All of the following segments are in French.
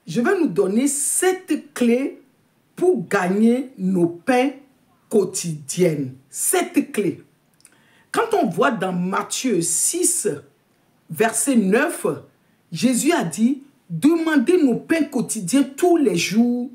je vais nous donner 7 clés pour gagner nos pains quotidiennes. 7 clés. Quand on voit dans Matthieu 6, verset 9, Jésus a dit, demandez nos pains quotidiens tous les jours,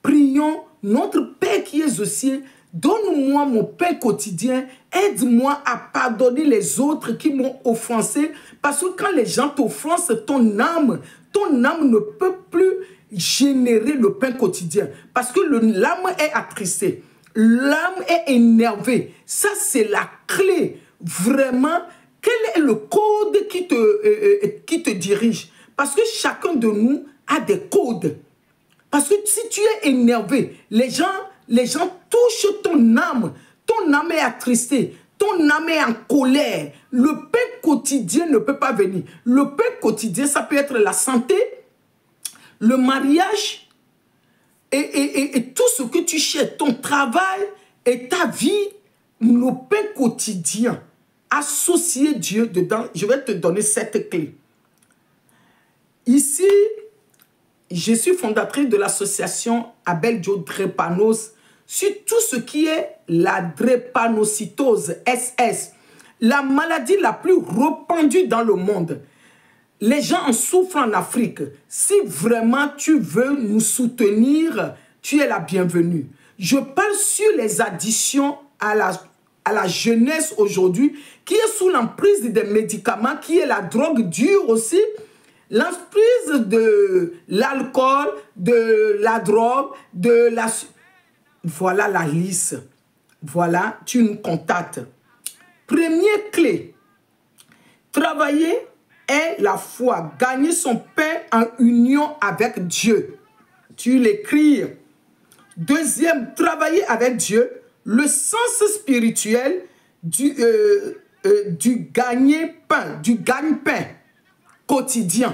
prions notre Père qui est aux cieux, donne-moi mon pain quotidien, aide-moi à pardonner les autres qui m'ont offensé, parce que quand les gens t'offensent, ton âme ne peut plus générer le pain quotidien, parce que l'âme est attristée, l'âme est énervée. Ça, c'est la clé, vraiment. Quel est le code qui te dirige? Parce que chacun de nous a des codes. Parce que si tu es énervé, les gens touchent ton âme est attristée, ton âme est en colère. Le pain quotidien ne peut pas venir. Le pain quotidien, ça peut être la santé, le mariage et tout ce que tu cherches, ton travail et ta vie, le pain quotidien. Associer Dieu dedans, je vais te donner 7 clés. Ici, je suis fondatrice de l'association Abel Joe Drépanocytose sur tout ce qui est la drépanocytose, SS, la maladie la plus répandue dans le monde. Les gens en souffrent en Afrique. Si vraiment tu veux nous soutenir, tu es la bienvenue. Je parle sur les addictions à la jeunesse aujourd'hui, qui est sous l'emprise des médicaments, qui est la drogue dure aussi, l'emprise de l'alcool, de la drogue, de la... Voilà la liste. Voilà, tu nous contactes. Première clé, travailler est la foi, gagner son pain en union avec Dieu. Tu l'écris. Deuxième, travailler avec Dieu, le sens spirituel du gagne-pain quotidien.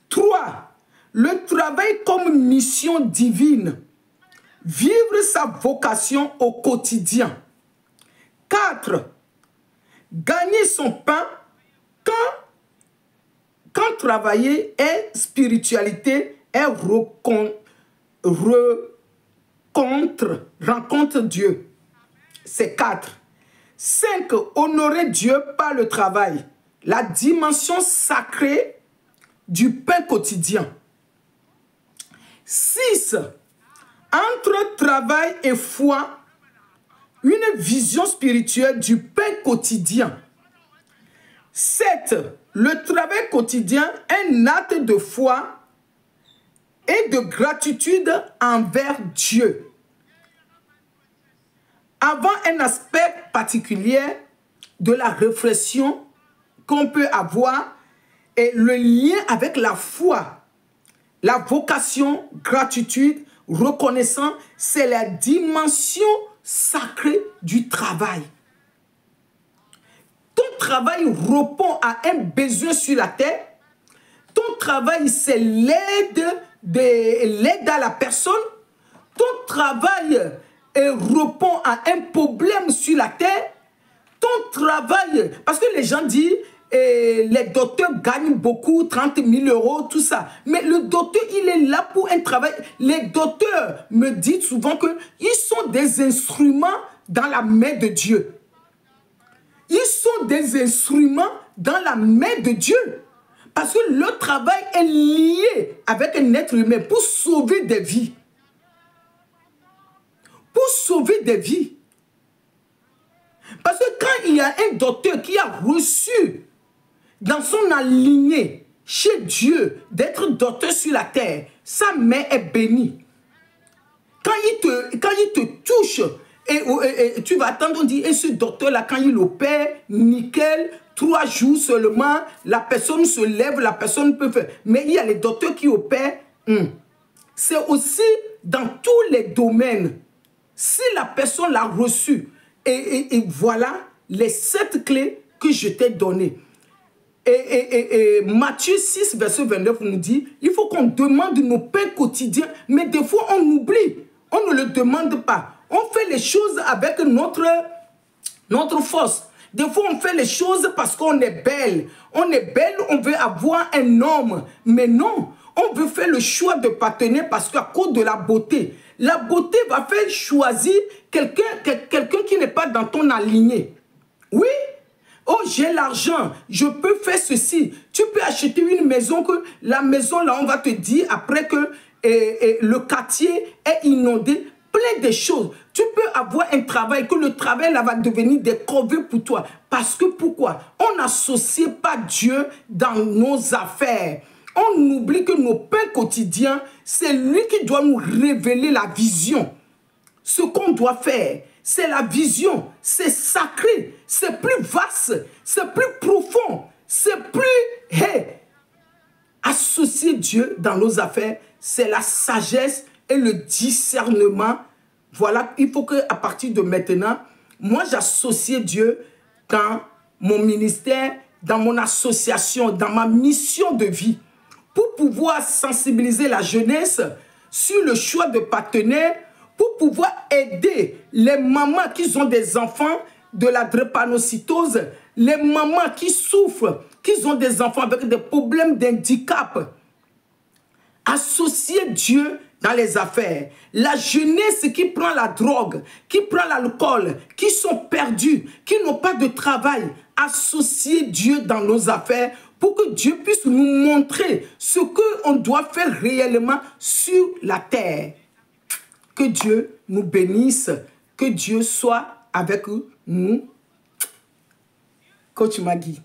3. Le travail comme mission divine. Vivre sa vocation au quotidien. 4. Gagner son pain quand travailler est spiritualité, est rencontre Dieu. C'est 4. 5. Honorer Dieu par le travail. La dimension sacrée du pain quotidien. 6. Entre travail et foi, une vision spirituelle du pain quotidien. 7. Le travail quotidien est un acte de foi et de gratitude envers Dieu. Avant un aspect particulier de la réflexion qu'on peut avoir et le lien avec la foi, la vocation, gratitude, reconnaissance, c'est la dimension sacrée du travail. Ton travail répond à un besoin sur la terre. Ton travail, c'est l'aide à la personne. Ton travail répond à un problème sur la terre. Ton travail, parce que les gens disent, les docteurs gagnent beaucoup, 30 000 euros, tout ça. Mais le docteur, il est là pour un travail. Les docteurs me disent souvent qu'ils sont des instruments dans la main de Dieu. Ils sont des instruments dans la main de Dieu. Parce que le travail est lié avec un être humain pour sauver des vies. Pour sauver des vies. Parce que quand il y a un docteur qui a reçu dans son alignée chez Dieu d'être docteur sur la terre, sa main est bénie. Quand il te touche, et tu vas attendre, on dit, et ce docteur-là, quand il opère, nickel, 3 jours seulement, la personne se lève, la personne peut faire. Mais il y a les docteurs qui opèrent. C'est aussi dans tous les domaines. Si la personne l'a reçu, et voilà les 7 clés que je t'ai données. Et Matthieu 6, verset 29 nous dit, il faut qu'on demande nos pains quotidiens, mais des fois on oublie, on ne le demande pas. On fait les choses avec notre force. Des fois, on fait les choses parce qu'on est belle. On est belle, on veut avoir un homme. Mais non, on veut faire le choix de partenaire parce qu'à cause de la beauté. La beauté va faire choisir quelqu'un qui n'est pas dans ton aligné. Oui. Oh, j'ai l'argent, je peux faire ceci. Tu peux acheter une maison, que la maison là, on va te dire après que le quartier est inondé. Plein de choses. Tu peux avoir un travail, que le travail là va devenir des corvées pour toi. Parce que pourquoi? On n'associe pas Dieu dans nos affaires. On oublie que nos pains quotidiens, c'est lui qui doit nous révéler la vision. Ce qu'on doit faire, c'est la vision. C'est sacré, c'est plus vaste, c'est plus profond, c'est plus... Hey, associer Dieu dans nos affaires, c'est la sagesse et le discernement. Voilà, il faut qu'à partir de maintenant, moi j'associe Dieu dans mon ministère, dans mon association, dans ma mission de vie, pour pouvoir sensibiliser la jeunesse sur le choix de partenaires, pour pouvoir aider les mamans qui ont des enfants de la drépanocytose, les mamans qui souffrent, qui ont des enfants avec des problèmes d'handicap. Associer Dieu dans les affaires. La jeunesse qui prend la drogue, qui prend l'alcool, qui sont perdus, qui n'ont pas de travail. Associer Dieu dans nos affaires pour que Dieu puisse nous montrer ce qu'on doit faire réellement sur la terre. Que Dieu nous bénisse, que Dieu soit avec nous. Coach Maggie.